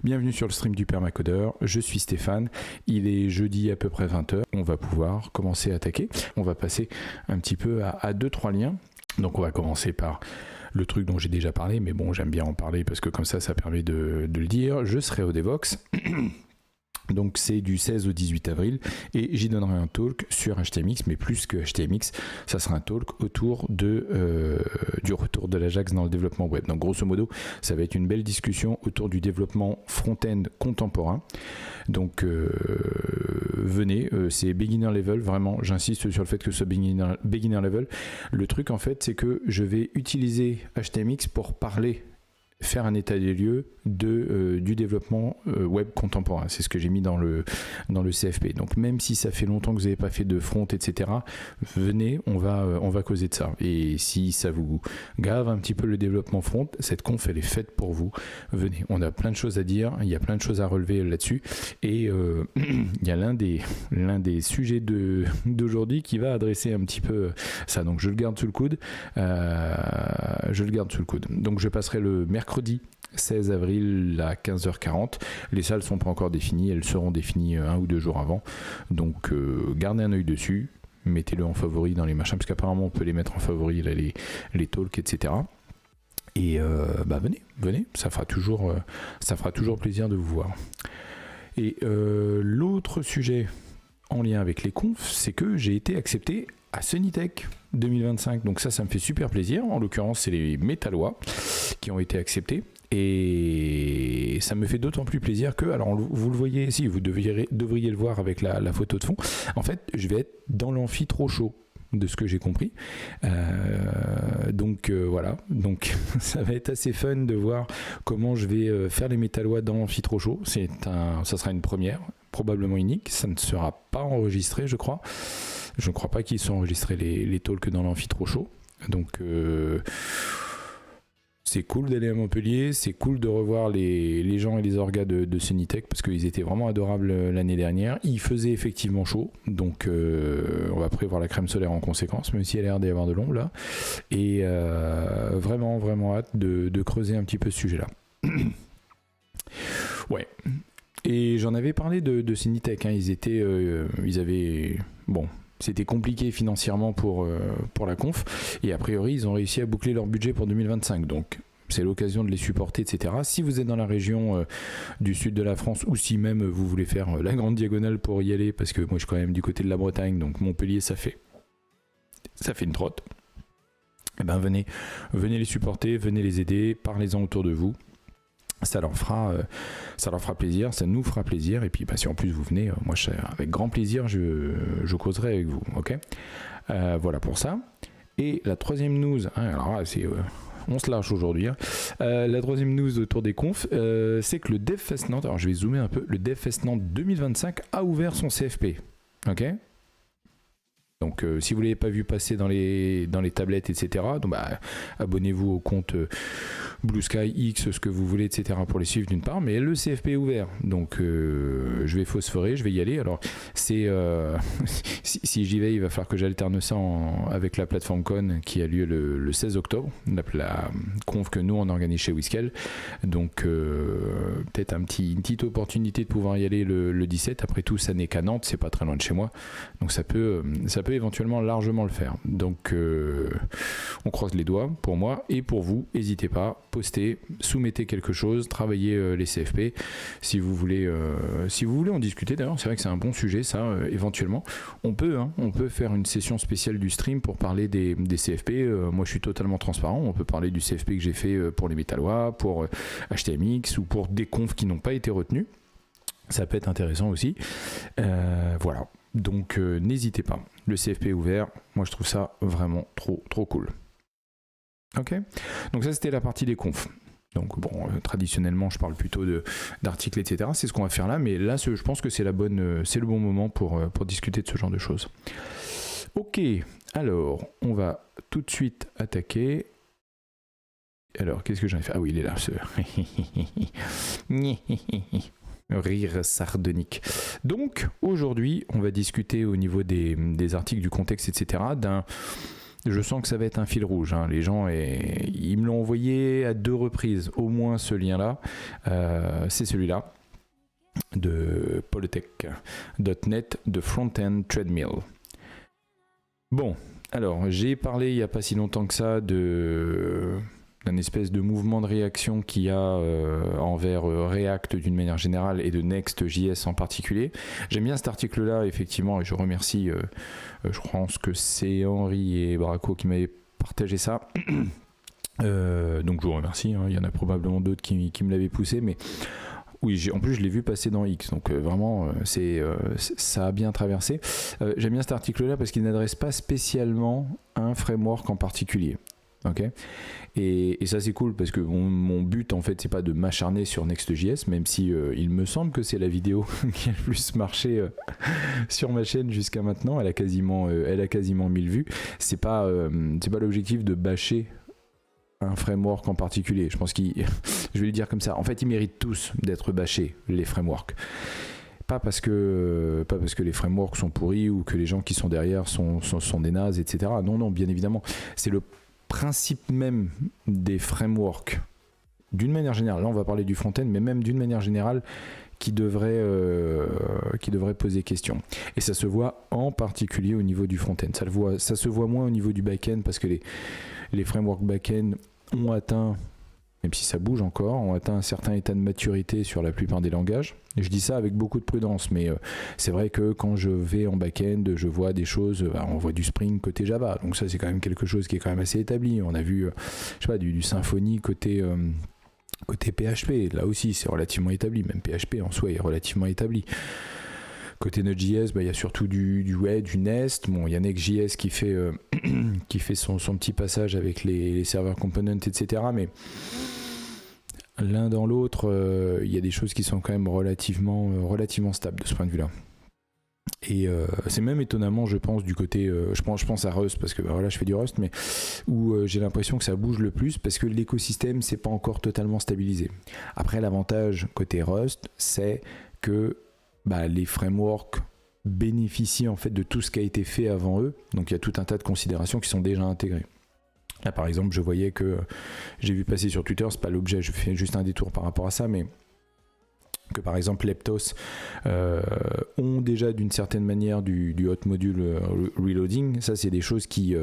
Bienvenue sur le stream du Permacodeur, je suis Stéphane, il est jeudi à peu près 20h, on va pouvoir commencer à attaquer. On va passer un petit peu à 2-3 liens. Donc on va commencer par le truc dont j'ai déjà parlé, mais bon, j'aime bien en parler parce que comme ça permet de le dire. Je serai au Devox. Donc c'est du 16 au 18 avril et j'y donnerai un talk sur HTMX, mais plus que HTMX, ça sera un talk autour du retour de l'Ajax dans le développement web. Donc grosso modo, ça va être une belle discussion autour du développement front-end contemporain. Donc venez, c'est beginner level, vraiment, j'insiste sur le fait que ce soit beginner level. Le truc en fait, c'est que je vais utiliser HTMX pour faire un état des lieux du développement web contemporain. C'est ce que j'ai mis dans le CFP. Donc même si ça fait longtemps que vous n'avez pas fait de front, etc., venez, on va causer de ça. Et si ça vous gave un petit peu le développement front, cette conf, elle est faite pour vous. Venez, on a plein de choses à dire, il y a plein de choses à relever là-dessus. Et il y a l'un des sujets d'aujourd'hui qui va adresser un petit peu ça. Donc je le garde sous le coude. Donc je passerai le mercredi 16 avril à 15h40. Les salles ne sont pas encore définies, elles seront définies 1 ou 2 jours avant. Donc gardez un œil dessus, mettez-le en favori dans les machins, parce qu'apparemment on peut les mettre en favori, là, les talks, etc. Et venez, ça fera toujours plaisir de vous voir. Et l'autre sujet en lien avec les confs, c'est que j'ai été accepté à Sunnytech 2025. Donc ça me fait super plaisir. En l'occurrence, c'est les Métallois qui ont été acceptés. Et ça me fait d'autant plus plaisir que, alors vous le voyez ici, vous devriez le voir avec la photo de fond. En fait, je vais être dans l'amphi trop chaud, de ce que j'ai compris. Donc voilà. Donc ça va être assez fun de voir comment je vais faire les Métallois dans l'amphi trop chaud. Ça sera une première, probablement unique. Ça ne sera pas enregistré, je crois. Je ne crois pas qu'ils soient enregistrés les talks dans l'amphi trop chaud. Donc c'est cool d'aller à Montpellier, c'est cool de revoir les gens et les orgas de Sunnytech parce qu'ils étaient vraiment adorables l'année dernière. Il faisait effectivement chaud, donc on va prévoir la crème solaire en conséquence, même si elle a l'air d'y avoir de l'ombre là. Et vraiment, vraiment hâte de creuser un petit peu ce sujet-là. Ouais. Et j'en avais parlé de Sunnytech, hein. Ils avaient... Bon... C'était compliqué financièrement pour la conf, et a priori ils ont réussi à boucler leur budget pour 2025, donc c'est l'occasion de les supporter, etc. Si vous êtes dans la région du sud de la France, ou si même vous voulez faire la grande diagonale pour y aller, parce que moi je suis quand même du côté de la Bretagne, donc Montpellier ça fait une trotte, et ben venez les supporter, venez les aider, parlez-en autour de vous. Ça leur fera plaisir, ça nous fera plaisir, et puis si en plus vous venez, moi avec grand plaisir je causerai avec vous, ok. Voilà pour ça. Et la troisième news, alors là on se lâche aujourd'hui, hein. La troisième news autour des confs, c'est que le DevFest Nantes, alors je vais zoomer un peu, le DevFest Nantes 2025 a ouvert son CFP, ok. Donc si vous ne l'avez pas vu passer dans les tablettes, etc., donc, abonnez-vous au compte Blue Sky X, ce que vous voulez, etc., pour les suivre d'une part, mais le CFP est ouvert, donc je vais phosphorer, je vais y aller. Alors c'est si j'y vais, il va falloir que j'alterne ça avec la plateforme Con qui a lieu le 16 octobre, la conf que nous on organise chez Whiskel, donc peut-être une petite opportunité de pouvoir y aller le 17. Après tout, ça n'est qu'à Nantes, c'est pas très loin de chez moi, donc ça peut éventuellement largement le faire. Donc on croise les doigts pour moi et pour vous. N'hésitez pas, postez, soumettez quelque chose, travaillez les CFP si vous voulez en discuter. D'ailleurs, c'est vrai que c'est un bon sujet ça. Éventuellement, on peut faire une session spéciale du stream pour parler des CFP. Moi, je suis totalement transparent. On peut parler du CFP que j'ai fait pour les Métallois, pour HTMX ou pour des confs qui n'ont pas été retenus. Ça peut être intéressant aussi. Voilà. Donc n'hésitez pas, le CFP est ouvert, moi je trouve ça vraiment trop cool. Ok, donc ça c'était la partie des confs. Donc bon, traditionnellement je parle plutôt d'articles, etc. C'est ce qu'on va faire là, mais là je pense que c'est le bon moment pour discuter de ce genre de choses. Ok, alors on va tout de suite attaquer. Alors qu'est-ce que j'en ai fait ? Ah oui, il est là, ce... Rire sardonique. Donc aujourd'hui on va discuter au niveau des articles, du contexte, etc. je sens que ça va être un fil rouge. Hein. Les gens, ils me l'ont envoyé à 2 reprises, au moins ce lien-là. C'est celui-là de Polytech.net de Front-End Treadmill. Bon, alors j'ai parlé il n'y a pas si longtemps que ça d'un espèce de mouvement de réaction qu'il y a envers React d'une manière générale et de Next.js en particulier. J'aime bien cet article-là, effectivement, et je remercie, je pense que c'est Henri et Braco qui m'avaient partagé ça. Donc je vous remercie, hein. Il y en a probablement d'autres qui me l'avaient poussé, mais oui, en plus je l'ai vu passer dans X, donc vraiment ça a bien traversé. J'aime bien cet article-là parce qu'il n'adresse pas spécialement un framework en particulier. Okay. Et ça c'est cool parce que mon but en fait c'est pas de m'acharner sur Next.js, même si il me semble que c'est la vidéo qui a le plus marché sur ma chaîne jusqu'à maintenant. Elle a quasiment 1000 vues. C'est pas l'objectif de bâcher un framework en particulier. Je pense je vais le dire comme ça. En fait, ils méritent tous d'être bâchés, les frameworks. Pas parce que les frameworks sont pourris ou que les gens qui sont derrière sont des nazes, etc. Non, bien évidemment. C'est le principe même des frameworks, d'une manière générale. Là, on va parler du front-end, mais même d'une manière générale, qui devrait poser question. Et ça se voit en particulier au niveau du front-end. Ça se voit moins au niveau du back-end parce que les frameworks back-end ont atteint, même si ça bouge encore, ont atteint un certain état de maturité sur la plupart des langages. Et je dis ça avec beaucoup de prudence, mais c'est vrai que quand je vais en back-end, je vois des choses, on voit du Spring côté Java, donc ça c'est quand même quelque chose qui est quand même assez établi. On a vu, je sais pas, du Symfony côté PHP, là aussi c'est relativement établi, même PHP en soi est relativement établi. Côté Node.js, il y a surtout du Nest. Bon, il y a Next.js qui fait son petit passage avec les serveurs components, etc. Mais l'un dans l'autre, il y a des choses qui sont quand même relativement stables de ce point de vue-là. Et c'est même étonnamment, je pense, du côté... je pense à Rust, parce que voilà, je fais du Rust, mais où j'ai l'impression que ça bouge le plus, parce que l'écosystème, c'est pas encore totalement stabilisé. Après, l'avantage côté Rust, c'est que les frameworks bénéficient en fait de tout ce qui a été fait avant eux, donc il y a tout un tas de considérations qui sont déjà intégrées. Là par exemple je voyais que j'ai vu passer sur Twitter, c'est pas l'objet, je fais juste un détour par rapport à ça, mais que par exemple Leptos ont déjà d'une certaine manière du hot module reloading. Ça c'est des choses qui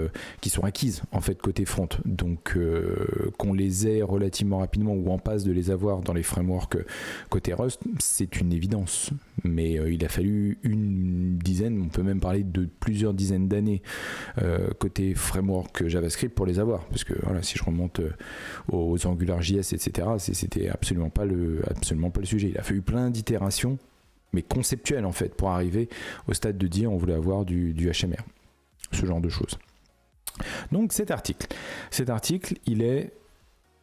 sont acquises en fait côté front, donc qu'on les ait relativement rapidement ou en passe de les avoir dans les frameworks côté Rust, c'est une évidence, mais il a fallu une dizaine, on peut même parler de plusieurs dizaines d'années côté framework JavaScript pour les avoir, parce que voilà, si je remonte aux AngularJS, etc., c'était absolument pas le sujet. Il a fallu plein d'itérations, mais conceptuelles en fait, pour arriver au stade de dire on voulait avoir du HMR, ce genre de choses. Donc cet article, il est,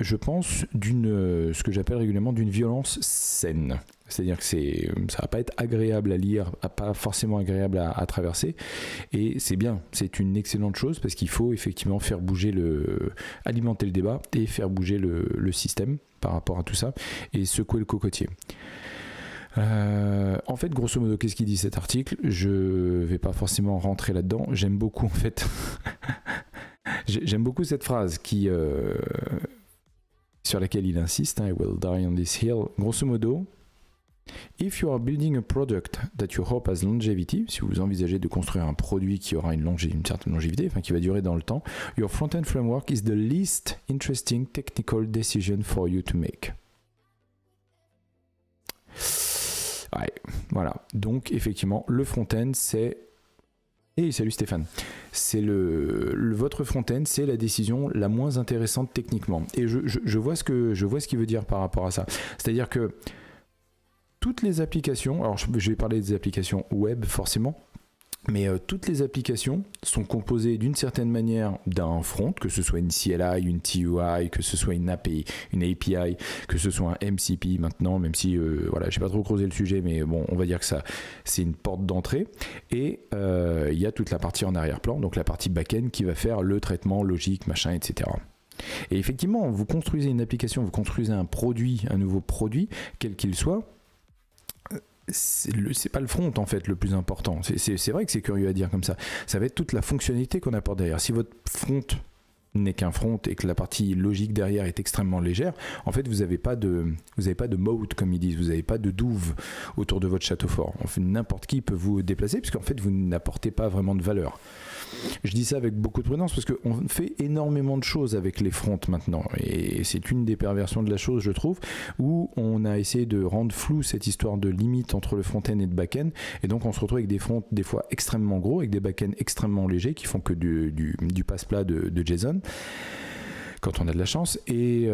je pense, ce que j'appelle régulièrement d'une violence saine. C'est-à-dire que ça va pas être agréable à lire, pas forcément agréable à traverser, et c'est bien, c'est une excellente chose parce qu'il faut effectivement faire bouger alimenter le débat et faire bouger le système par rapport à tout ça et secouer le cocotier. En fait, grosso modo, qu'est-ce qu'il dit cet article ? Je vais pas forcément rentrer là-dedans. J'aime beaucoup en fait. J'aime beaucoup cette phrase sur laquelle il insiste. I will die on this hill. Grosso modo, if you are building a product that you hope has longevity, si vous envisagez de construire un produit qui aura une certaine longévité, enfin qui va durer dans le temps, your front-end framework is the least interesting technical decision for you to make. Ouais, voilà. Donc effectivement, le front-end, c'est... Hey, salut Stéphane. C'est votre front-end, c'est la décision la moins intéressante techniquement. Et je vois ce qu'il veut dire par rapport à ça. C'est-à-dire que toutes les applications, alors je vais parler des applications web forcément, mais toutes les applications sont composées d'une certaine manière d'un front, que ce soit une CLI, une TUI, que ce soit une API, que ce soit un MCP maintenant, même si voilà, j'ai pas trop creusé le sujet, mais bon, on va dire que ça, c'est une porte d'entrée. Et il y a toute la partie en arrière-plan, donc la partie back-end qui va faire le traitement logique, machin, etc. Et effectivement, vous construisez une application, vous construisez un nouveau produit, quel qu'il soit. c'est pas le front en fait le plus important. C'est vrai que c'est curieux à dire comme ça. Ça va être toute la fonctionnalité qu'on apporte derrière. Si votre front n'est qu'un front et que la partie logique derrière est extrêmement légère, en fait vous n'avez pas de moat comme ils disent, vous n'avez pas de douve autour de votre château fort. En fait, n'importe qui peut vous déplacer puisqu'en fait vous n'apportez pas vraiment de valeur. Je dis ça avec beaucoup de prudence parce qu'on fait énormément de choses avec les fronts maintenant et c'est une des perversions de la chose je trouve, où on a essayé de rendre flou cette histoire de limite entre le front-end et le back-end et donc on se retrouve avec des fronts des fois extrêmement gros, avec des back-end extrêmement légers qui font que du passe-plat de JSON quand on a de la chance et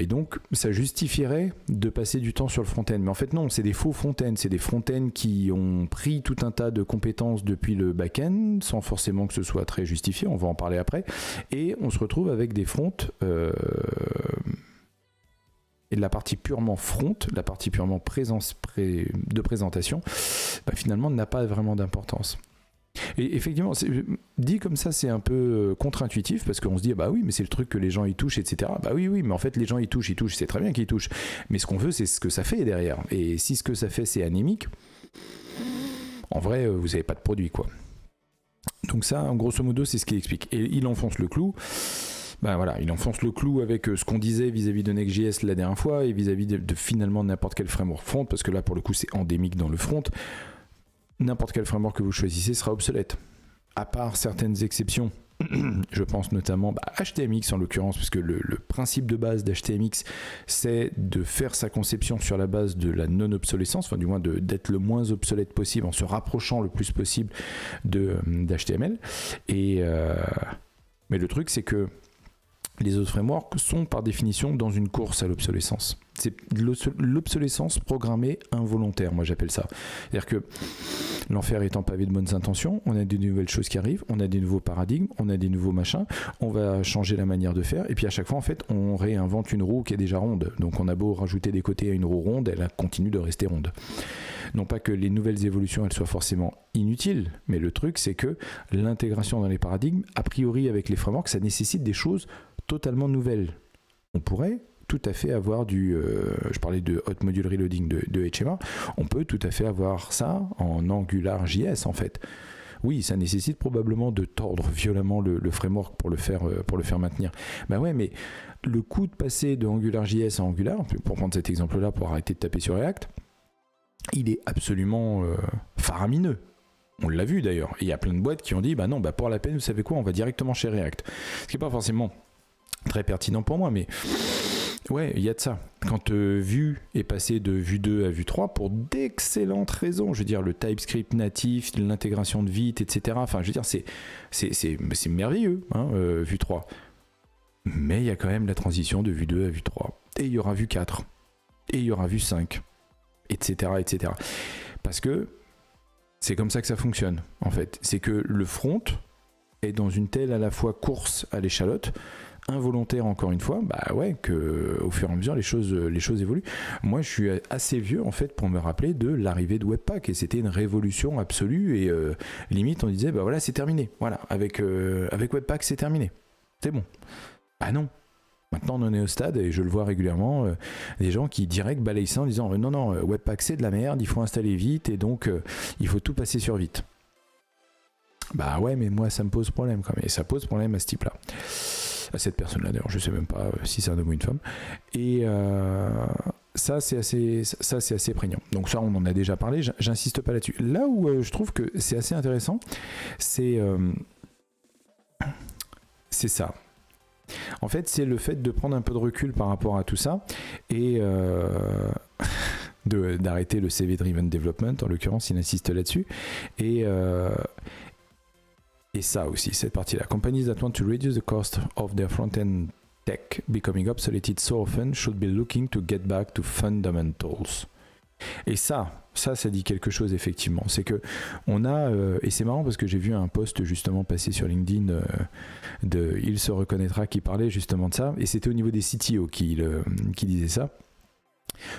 donc ça justifierait de passer du temps sur le front-end, mais en fait non, c'est des faux front-end, c'est des front-end qui ont pris tout un tas de compétences depuis le back-end sans forcément que ce soit très justifié, on va en parler après, et on se retrouve avec des fronts et la partie purement front, la partie purement de présentation, finalement n'a pas vraiment d'importance. Et effectivement, dit comme ça, c'est un peu contre-intuitif parce qu'on se dit bah oui, mais c'est le truc que les gens y touchent, etc. Bah oui, mais en fait les gens y touchent, c'est très bien qu'ils y touchent. Mais ce qu'on veut, c'est ce que ça fait derrière. Et si ce que ça fait, c'est anémique, en vrai, vous n'avez pas de produit, quoi. Donc ça, grosso modo, c'est ce qu'il explique. Et il enfonce le clou. Voilà, il enfonce le clou avec ce qu'on disait vis-à-vis de Next.js la dernière fois et vis-à-vis de finalement n'importe quel framework front, parce que là, pour le coup, c'est endémique dans le front. N'importe quel framework que vous choisissez sera obsolète. À part certaines exceptions, je pense notamment à HTMX en l'occurrence, parce que le principe de base d'HTMX, c'est de faire sa conception sur la base de la non-obsolescence, enfin du moins d'être le moins obsolète possible en se rapprochant le plus possible d'HTML. Mais le truc, c'est que les autres frameworks sont par définition dans une course à l'obsolescence. C'est l'obsolescence programmée involontaire, moi j'appelle ça. C'est-à-dire que l'enfer étant pavé de bonnes intentions, on a des nouvelles choses qui arrivent, on a des nouveaux paradigmes, on a des nouveaux machins, on va changer la manière de faire, et puis à chaque fois en fait on réinvente une roue qui est déjà ronde. Donc on a beau rajouter des côtés à une roue ronde, elle continue de rester ronde. Non pas que les nouvelles évolutions elles soient forcément inutiles, mais le truc c'est que l'intégration dans les paradigmes, a priori avec les frameworks, ça nécessite des choses totalement nouvelles. On pourrait tout à fait avoir je parlais de Hot Module Reloading de HMA, on peut tout à fait avoir ça en AngularJS en fait. Oui, ça nécessite probablement de tordre violemment le framework pour le faire maintenir. Ouais, mais le coût de passer de AngularJS à Angular, pour prendre cet exemple-là, pour arrêter de taper sur React, il est absolument faramineux. On l'a vu d'ailleurs. Il y a plein de boîtes qui ont dit, non, pour la peine, vous savez quoi, on va directement chez React. Ce qui n'est pas forcément très pertinent pour moi, mais ouais, il y a de ça. Quand Vue est passé de Vue 2 à Vue 3 pour d'excellentes raisons, je veux dire le TypeScript natif, l'intégration de Vite, etc. Enfin, je veux dire, c'est merveilleux, Vue 3. Mais il y a quand même la transition de Vue 2 à Vue 3. Et il y aura Vue 4. Et il y aura Vue 5. Etc., etc. Parce que c'est comme ça que ça fonctionne, en fait. C'est que le front est dans une telle à la fois course à l'échalote, involontaire encore une fois, que au fur et à mesure les choses évoluent. Moi je suis assez vieux en fait pour me rappeler de l'arrivée de Webpack et c'était une révolution absolue et limite on disait voilà c'est terminé, voilà avec Webpack c'est terminé, c'est bon. Non. Maintenant on en est au stade et je le vois régulièrement des gens qui direct balayent ça en disant non Webpack c'est de la merde, il faut installer Vite et donc il faut tout passer sur Vite. Ouais mais moi ça me pose problème quand même et ça pose problème à ce type là. À cette personne-là d'ailleurs, je sais même pas si c'est un homme ou une femme. Et ça c'est assez prégnant. Donc ça on en a déjà parlé, j'insiste pas là-dessus. Là où je trouve que c'est assez intéressant, c'est ça. En fait, c'est le fait de prendre un peu de recul par rapport à tout ça et d'arrêter le CV Driven Development, en l'occurrence, il insiste là-dessus. Et ça aussi, cette partie-là. Companies that want to reduce the cost of their front-end tech becoming obsoleted so often should be looking to get back to fundamentals. Et ça dit quelque chose effectivement. C'est que on a, et c'est marrant parce que j'ai vu un post justement passer sur LinkedIn de Il se reconnaîtra qui parlait justement de ça, et c'était au niveau des CTO qui disait ça.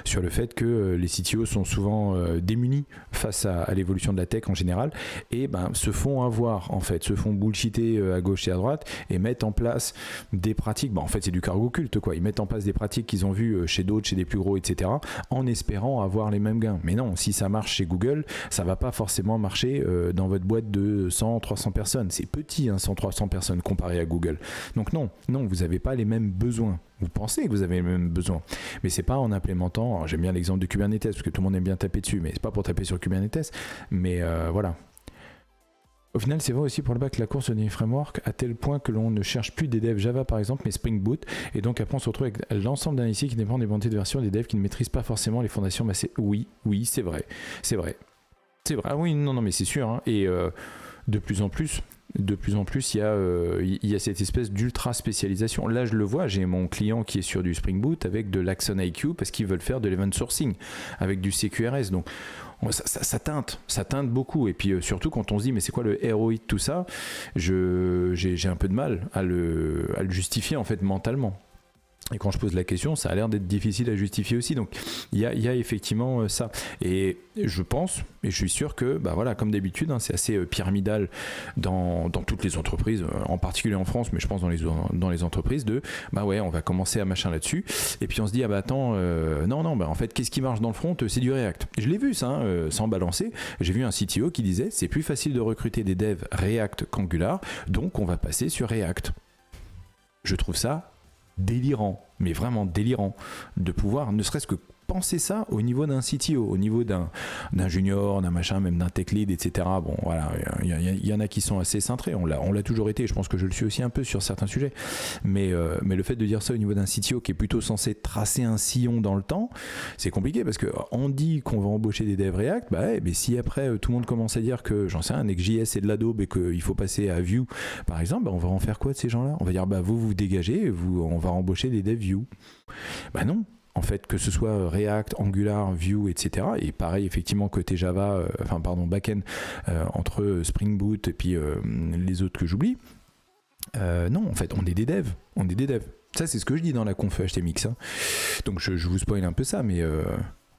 sur le fait que les CTO sont souvent démunis face à l'évolution de la tech en général et se font avoir en fait, se font bullshiter à gauche et à droite et mettent en place des pratiques, en fait c'est du cargo culte quoi, ils mettent en place des pratiques qu'ils ont vues chez d'autres, chez des plus gros etc. en espérant avoir les mêmes gains. Mais non, si ça marche chez Google, ça va pas forcément marcher dans votre boîte de 100-300 personnes. C'est petit 100-300 personnes comparé à Google. Donc non, vous n'avez pas les mêmes besoins. Vous pensez que vous avez les mêmes besoins, mais c'est pas en implémentant. Alors j'aime bien l'exemple de Kubernetes parce que tout le monde aime bien taper dessus, mais c'est pas pour taper sur Kubernetes. Mais voilà. Au final, c'est vrai aussi pour le bac, la course des frameworks à tel point que l'on ne cherche plus des devs Java par exemple, mais Spring Boot, et donc après on se retrouve avec l'ensemble d'un IC qui dépend des volontés de version des devs qui ne maîtrisent pas forcément les fondations. Oui, c'est vrai. Ah oui, non, mais c'est sûr. Hein. Et de plus en plus, il y a cette espèce d'ultra spécialisation. Là, je le vois, j'ai mon client qui est sur du Spring Boot avec de l'Axon IQ parce qu'ils veulent faire de l'event sourcing avec du CQRS. Donc, ça teinte beaucoup. Et puis, surtout quand on se dit, mais c'est quoi le ROI de tout ça, j'ai un peu de mal à le justifier en fait mentalement. Et quand je pose la question, ça a l'air d'être difficile à justifier aussi. Donc, il y a effectivement ça. Et je pense, et je suis sûr que, voilà, comme d'habitude, c'est assez pyramidal dans toutes les entreprises, en particulier en France, mais je pense dans les entreprises, on va commencer à machin là-dessus. Et puis on se dit, en fait, qu'est-ce qui marche dans le front? C'est du React. Je l'ai vu, ça, sans balancer. J'ai vu un CTO qui disait, c'est plus facile de recruter des devs React qu'Angular, donc on va passer sur React. Je trouve ça délirant, mais vraiment délirant, de pouvoir ne serait-ce que penser ça au niveau d'un CTO, au niveau d'un junior, d'un machin, même d'un tech lead, etc. Bon, voilà, il y en a qui sont assez cintrés, on l'a toujours été, je pense que je le suis aussi un peu sur certains sujets, mais le fait de dire ça au niveau d'un CTO qui est plutôt censé tracer un sillon dans le temps, c'est compliqué, parce qu'on dit qu'on va embaucher des devs React, mais si après tout le monde commence à dire que, j'en sais rien, Next.js c'est de l'Adobe et qu'il faut passer à Vue, par exemple, on va en faire quoi de ces gens-là? On va dire, vous dégagez, on va embaucher des devs Vue. Non. En fait, que ce soit React, Angular, Vue, etc. Et pareil, effectivement, côté Java, back-end, entre Spring Boot et puis les autres que j'oublie. Non, en fait, on est des devs. Ça, c'est ce que je dis dans la conf HTMX. Hein. Donc, je vous spoil un peu ça, mais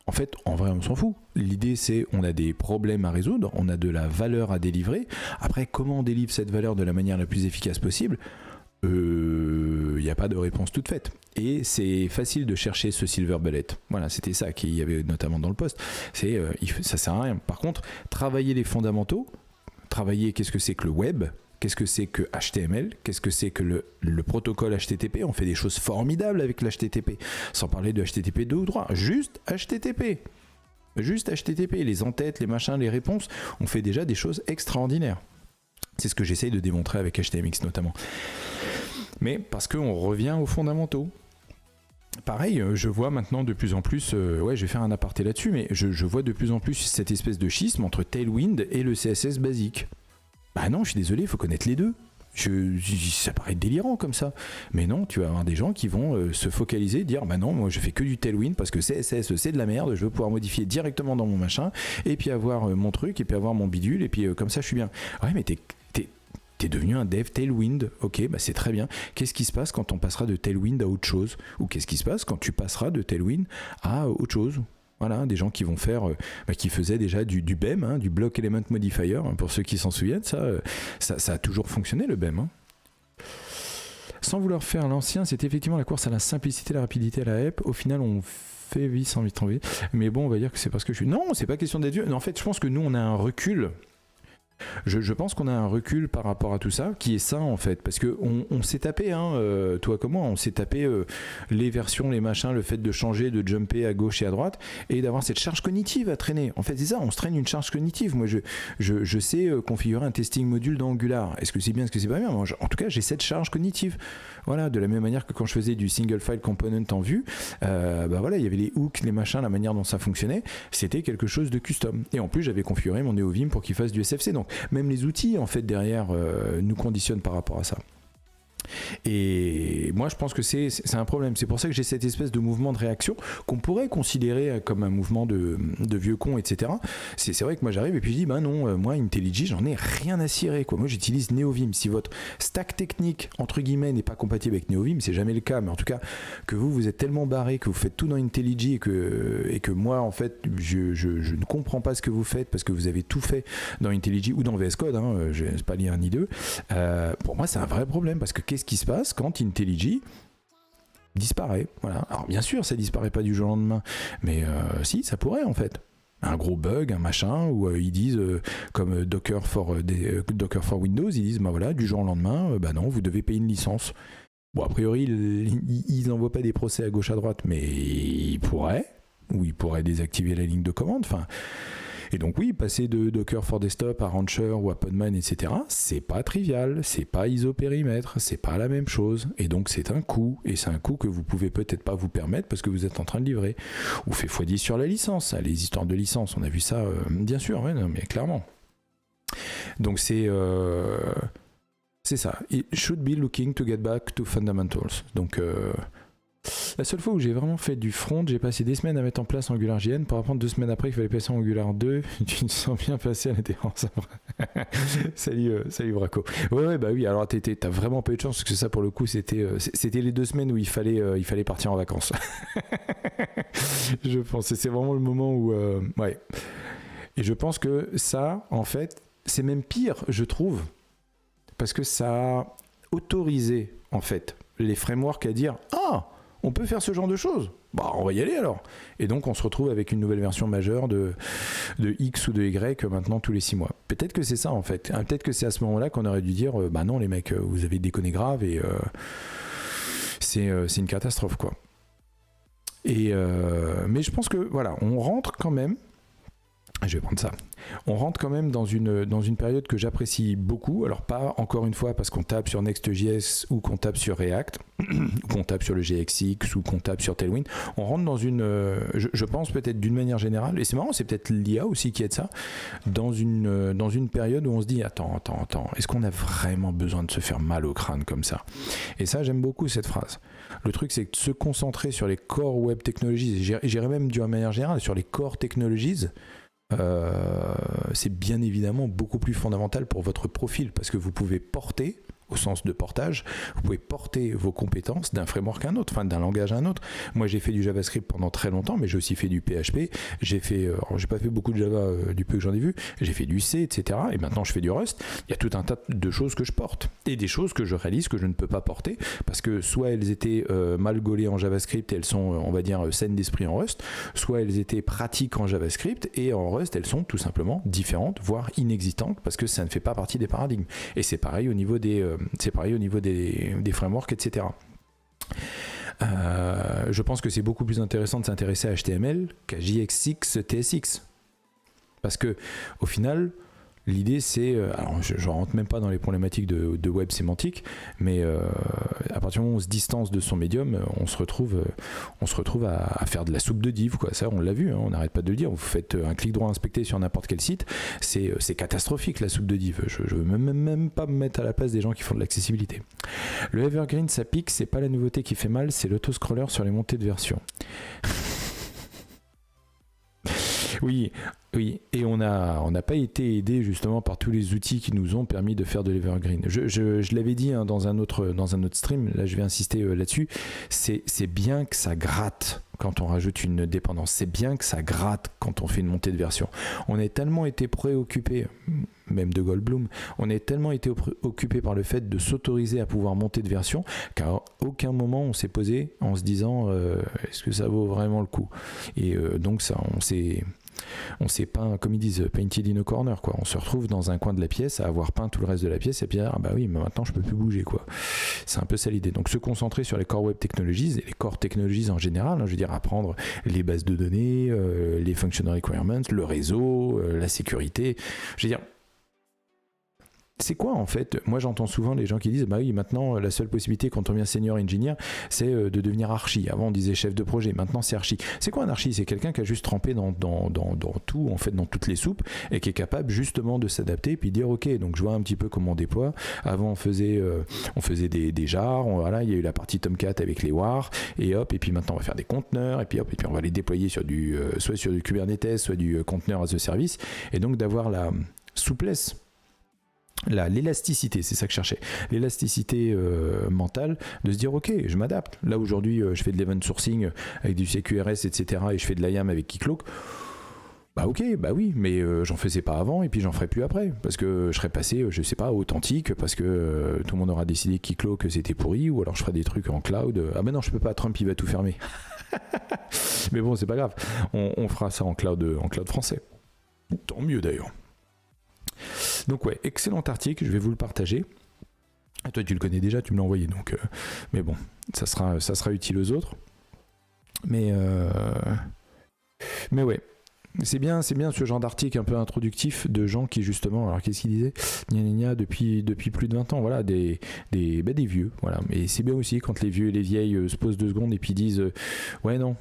en fait, en vrai, on s'en fout. L'idée, c'est on a des problèmes à résoudre, on a de la valeur à délivrer. Après, comment on délivre cette valeur de la manière la plus efficace possible ? Il n'y a pas de réponse toute faite. Et c'est facile de chercher ce silver bullet. Voilà, c'était ça qu'il y avait notamment dans le post. Ça sert à rien. Par contre, travailler les fondamentaux, qu'est-ce que c'est que le web, qu'est-ce que c'est que HTML, qu'est-ce que c'est que le protocole HTTP. On fait des choses formidables avec l'HTTP, sans parler de HTTP 2 ou 3, juste HTTP. Les entêtes, les machins, les réponses, on fait déjà des choses extraordinaires. C'est ce que j'essaye de démontrer avec HTMX notamment. Mais parce qu'on revient aux fondamentaux. Pareil, je vois maintenant de plus en plus, je vais faire un aparté là-dessus, mais je vois de plus en plus cette espèce de schisme entre Tailwind et le CSS basique. Non, je suis désolé, il faut connaître les deux. Ça paraît délirant comme ça. Mais non, tu vas avoir des gens qui vont se focaliser, dire non, moi je fais que du Tailwind parce que CSS c'est de la merde, je veux pouvoir modifier directement dans mon machin, et puis avoir mon truc, et puis avoir mon bidule, et puis comme ça je suis bien. Ouais, mais t'es devenu un dev Tailwind, ok, c'est très bien. Qu'est-ce qui se passe quand on passera de Tailwind à autre chose? Ou qu'est-ce qui se passe quand tu passeras de Tailwind à autre chose? Voilà, des gens qui vont faire, qui faisaient déjà du BEM, du Block Element Modifier, pour ceux qui s'en souviennent, ça a toujours fonctionné le BEM. Sans vouloir faire l'ancien, c'est effectivement la course à la simplicité, la rapidité, à la HEP. Au final, on fait vite sans vite envie. Mais bon, on va dire que c'est parce que je suis... Non, c'est pas question d'être vieux. En fait, je pense que nous, on a un recul. Je pense qu'on a un recul par rapport à tout ça, qui est sain en fait, parce qu'on s'est tapé, toi comme moi, on s'est tapé les versions, les machins, le fait de changer, de jumper à gauche et à droite, et d'avoir cette charge cognitive à traîner. En fait, c'est ça, on se traîne une charge cognitive. Moi, je sais configurer un testing module dans Angular. Est-ce que c'est bien, est-ce que c'est pas bien? Moi, en tout cas, j'ai cette charge cognitive. Voilà, de la même manière que quand je faisais du single file component en Vue, il y avait les hooks, les machins, la manière dont ça fonctionnait, c'était quelque chose de custom. Et en plus, j'avais configuré mon NeoVim pour qu'il fasse du SFC. Donc, même les outils, en fait, derrière, nous conditionnent par rapport à ça. Et moi, je pense que c'est un problème. C'est pour ça que j'ai cette espèce de mouvement de réaction qu'on pourrait considérer comme un mouvement de vieux con, etc. C'est vrai que moi, j'arrive et puis je dis, ben non, moi, IntelliJ, j'en ai rien à cirer, quoi. Moi, j'utilise NeoVim. Si votre stack technique, entre guillemets, n'est pas compatible avec NeoVim, c'est jamais le cas, mais en tout cas, que vous êtes tellement barré, que vous faites tout dans IntelliJ et que moi, en fait, je ne comprends pas ce que vous faites parce que vous avez tout fait dans IntelliJ ou dans VS Code, je ne sais pas lire un ni deux. Pour moi, c'est un vrai problème parce que qu'est-ce qui se passe quand IntelliJ disparaît? Voilà. Alors bien sûr, ça disparaît pas du jour au lendemain, mais si, ça pourrait en fait. Un gros bug, un machin, où ils disent, comme Docker for Windows, ils disent, bah voilà, du jour au lendemain, bah non, vous devez payer une licence. Bon, a priori, ils n'envoient pas des procès à gauche à droite, mais ils pourraient, ou ils pourraient désactiver la ligne de commande, enfin... Et donc oui, passer de Docker for Desktop à Rancher ou à Podman, etc., c'est pas trivial, c'est pas isopérimètre, c'est pas la même chose. Et donc c'est un coût, et c'est un coût que vous pouvez peut-être pas vous permettre parce que vous êtes en train de livrer. Ou fait x10 sur la licence, les histoires de licence, on a vu ça, bien sûr, ouais, non, mais clairement. Donc c'est ça. It should be looking to get back to fundamentals. Donc... la seule fois où j'ai vraiment fait du front, j'ai passé des semaines à mettre en place AngularJS pour apprendre 2 semaines après qu'il fallait passer en Angular 2. Tu te sens bien passé à la défense après. Salut Braco. Ouais, bah oui, alors t'as vraiment pas eu de chance parce que ça pour le coup c'était les 2 semaines où il fallait partir en vacances. Je pense, c'est vraiment le moment où... ouais. Et je pense que ça, en fait, c'est même pire, je trouve, parce que ça a autorisé, en fait, les frameworks à dire « Ah !» on peut faire ce genre de choses, bah on va y aller alors. Et donc on se retrouve avec une nouvelle version majeure de X ou de Y maintenant tous les 6 mois. Peut-être que c'est ça en fait. Peut-être que c'est à ce moment-là qu'on aurait dû dire bah non les mecs, vous avez déconné grave et c'est une catastrophe quoi. Et mais je pense que voilà, on rentre quand même. Je vais prendre ça. On rentre quand même dans une période que j'apprécie beaucoup. Alors pas encore une fois parce qu'on tape sur Next.js ou qu'on tape sur React, ou qu'on tape sur le GXX ou qu'on tape sur Tailwind. On rentre dans je pense peut-être d'une manière générale, et c'est marrant, c'est peut-être l'IA aussi qui aide ça, dans une période où on se dit attends, est-ce qu'on a vraiment besoin de se faire mal au crâne comme ça? Et ça, j'aime beaucoup cette phrase. Le truc, c'est de se concentrer sur les core web technologies, et j'irais même d'une manière générale sur les core technologies. C'est bien évidemment beaucoup plus fondamental pour votre profil parce que vous pouvez porter, au sens de portage, vous pouvez porter vos compétences d'un framework à un autre, enfin d'un langage à un autre. Moi j'ai fait du JavaScript pendant très longtemps, mais j'ai aussi fait du PHP, j'ai pas fait beaucoup de Java du peu que j'en ai vu, j'ai fait du C, etc. Et maintenant je fais du Rust. Il y a tout un tas de choses que je porte et des choses que je réalise que je ne peux pas porter parce que soit elles étaient mal gaulées en JavaScript et elles sont, on va dire, saines d'esprit en Rust, soit elles étaient pratiques en JavaScript et en Rust elles sont tout simplement différentes, voire inexistantes parce que ça ne fait pas partie des paradigmes. Et c'est pareil au niveau des frameworks, etc. Je pense que c'est beaucoup plus intéressant de s'intéresser à HTML qu'à JSX, TSX. Parce que, au final, l'idée c'est, alors je ne rentre même pas dans les problématiques de web sémantique, mais à partir du moment où on se distance de son médium, on se retrouve à faire de la soupe de div, quoi. Ça on l'a vu, hein, on n'arrête pas de le dire. Vous faites un clic droit inspecté sur n'importe quel site, c'est catastrophique la soupe de div. Je veux même pas me mettre à la place des gens qui font de l'accessibilité. Le evergreen ça pique, c'est pas la nouveauté qui fait mal, c'est l'autoscroller sur les montées de version. Oui, et on n'a pas été aidé justement par tous les outils qui nous ont permis de faire de l'evergreen. Je l'avais dit hein, dans un autre stream, là je vais insister là-dessus, c'est bien que ça gratte quand on rajoute une dépendance, c'est bien que ça gratte quand on fait une montée de version. On a tellement été préoccupé, même de Goldblum, on a tellement été occupé par le fait de s'autoriser à pouvoir monter de version qu'à aucun moment on s'est posé en se disant est-ce que ça vaut vraiment le coup? Et donc ça, on s'est peint, comme ils disent, painted in a corner, quoi. On se retrouve dans un coin de la pièce à avoir peint tout le reste de la pièce et puis ah bah oui, mais maintenant je peux plus bouger, quoi. C'est un peu ça l'idée. Donc se concentrer sur les core web technologies et les core technologies en général, hein, je veux dire apprendre les bases de données, les functional requirements, le réseau, la sécurité. Je veux dire, c'est quoi en fait? Moi j'entends souvent les gens qui disent bah oui, maintenant la seule possibilité quand on devient senior engineer c'est de devenir archi. Avant on disait chef de projet, maintenant c'est archi. C'est quoi un archi? C'est quelqu'un qui a juste trempé dans tout, en fait, dans toutes les soupes et qui est capable justement de s'adapter et puis dire ok, donc je vois un petit peu comment on déploie. Avant on faisait des jars, voilà, il y a eu la partie Tomcat avec les WAR et hop, et puis maintenant on va faire des conteneurs et puis hop, et puis on va les déployer sur soit sur du Kubernetes, soit du conteneur as a service, et donc d'avoir la souplesse. L'élasticité, c'est ça que je cherchais. L'élasticité mentale, de se dire ok, je m'adapte. Là aujourd'hui, je fais de l'event sourcing avec du CQRS, etc. et je fais de l'IAM avec Keycloak. Bah ok, bah oui, mais j'en faisais pas avant et puis j'en ferai plus après. Parce que je serais passé, je sais pas, authentique, parce que tout le monde aura décidé que Keycloak c'était pourri, ou alors je ferai des trucs en cloud. Ah ben non, je peux pas, Trump il va tout fermer. Mais bon, c'est pas grave. On fera ça en cloud français. Tant mieux d'ailleurs. Donc ouais, excellent article, je vais vous le partager. Toi tu le connais déjà, tu me l'as envoyé, donc mais bon, ça sera utile aux autres. Mais ouais, c'est bien ce genre d'article un peu introductif de gens qui justement, alors qu'est-ce qu'ils disaient, depuis plus de 20 ans, voilà, des vieux, voilà. Mais c'est bien aussi quand les vieux et les vieilles se posent 2 secondes et puis disent ouais non,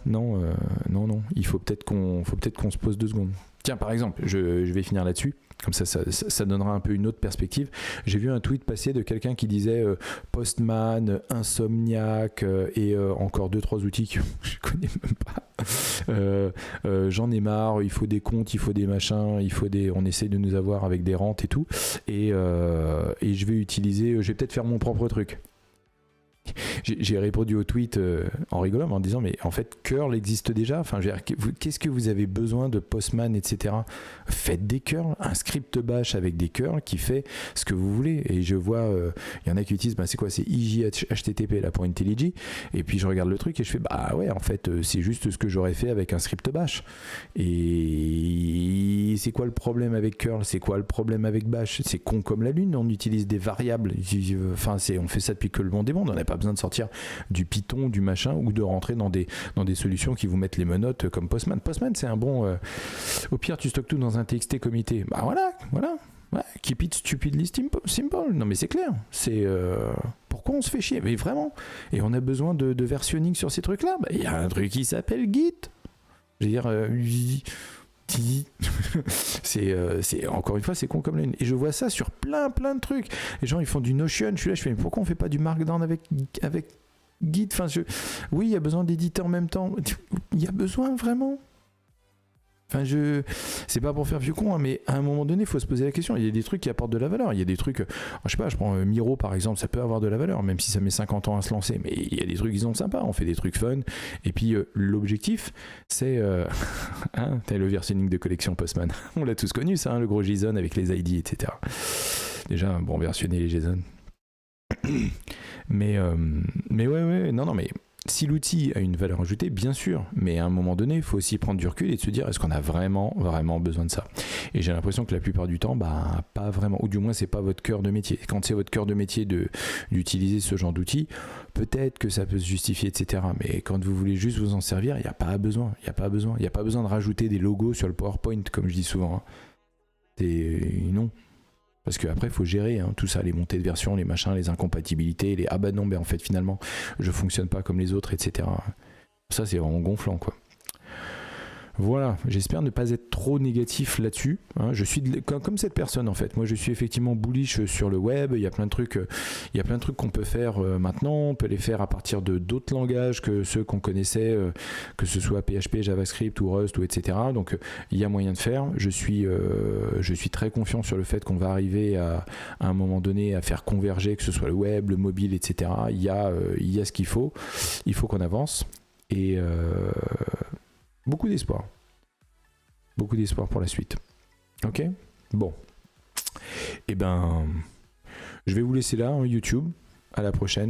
il faut peut-être qu'on se pose 2 secondes. Tiens, par exemple, je vais finir là-dessus. Comme ça donnera un peu une autre perspective. J'ai vu un tweet passer de quelqu'un qui disait Postman, Insomniac et encore 2-3 outils que je connais même pas. J'en ai marre, il faut des comptes, il faut des machins, on essaie de nous avoir avec des rentes et tout. Et je vais peut-être faire mon propre truc. J'ai répondu au tweet en rigolant, en disant mais en fait curl existe déjà, enfin je veux dire, qu'est-ce que vous avez besoin de Postman, etc. Faites des curls, un script bash avec des curls qui fait ce que vous voulez. Et je vois il y en a qui utilisent c'est quoi, c'est IJHTTP là pour IntelliJ, et puis je regarde le truc et je fais bah ouais, en fait c'est juste ce que j'aurais fait avec un script bash. Et c'est quoi le problème avec curl, c'est quoi le problème avec bash? C'est con comme la lune, on utilise des variables, enfin on fait ça depuis que le monde est monde, on n'a pas besoin de sortir du Python, du machin, ou de rentrer dans des solutions qui vous mettent les menottes comme Postman. Postman, c'est un bon... au pire, tu stockes tout dans un TXT comité. Bah voilà. Ouais, keep it stupidly simple. Non mais c'est clair. C'est... pourquoi on se fait chier? Mais vraiment. Et on a besoin de versionning sur ces trucs-là. Bah, y a un truc qui s'appelle Git. Je veux dire... c'est encore une fois, c'est con comme la lune. Et je vois ça sur plein de trucs. Les gens ils font du Notion, je fais mais pourquoi on fait pas du Markdown avec Git? Enfin, oui, il y a besoin d'éditer en même temps. Il y a besoin vraiment? Enfin, c'est pas pour faire vieux con, hein, mais à un moment donné, il faut se poser la question. Il y a des trucs qui apportent de la valeur. Il y a des trucs, je sais pas, je prends Miro par exemple, ça peut avoir de la valeur, même si ça met 50 ans à se lancer. Mais il y a des trucs qui sont sympas. On fait des trucs fun. Et puis l'objectif, c'est t'as le versionning de collection Postman. On l'a tous connu, ça, le gros JSON avec les ID, etc. Déjà, bon, versionner les JSON. mais ouais, non, mais. Si l'outil a une valeur ajoutée, bien sûr, mais à un moment donné, il faut aussi prendre du recul et de se dire est-ce qu'on a vraiment besoin de ça? Et j'ai l'impression que la plupart du temps, pas vraiment, ou du moins c'est pas votre cœur de métier. Quand c'est votre cœur de métier d'utiliser ce genre d'outils, peut-être que ça peut se justifier, etc. Mais quand vous voulez juste vous en servir, il n'y a pas besoin. Il n'y a pas besoin de rajouter des logos sur le PowerPoint, comme je dis souvent. Non. Parce qu'après, il faut gérer tout ça, les montées de version, les machins, les incompatibilités, ah bah non, mais en fait, finalement, je fonctionne pas comme les autres, etc. Ça, c'est vraiment gonflant, quoi. Voilà, j'espère ne pas être trop négatif là-dessus. Je suis comme cette personne en fait. Moi, je suis effectivement bullish sur le web. Il y a plein de trucs qu'on peut faire maintenant. On peut les faire à partir de d'autres langages que ceux qu'on connaissait, que ce soit PHP, JavaScript ou Rust ou etc. Donc, il y a moyen de faire. Je suis très confiant sur le fait qu'on va arriver à un moment donné à faire converger, que ce soit le web, le mobile, etc. Il y a ce qu'il faut. Il faut qu'on avance et beaucoup d'espoir pour la suite. Ok? Bon. Eh ben, je vais vous laisser là, YouTube. À la prochaine.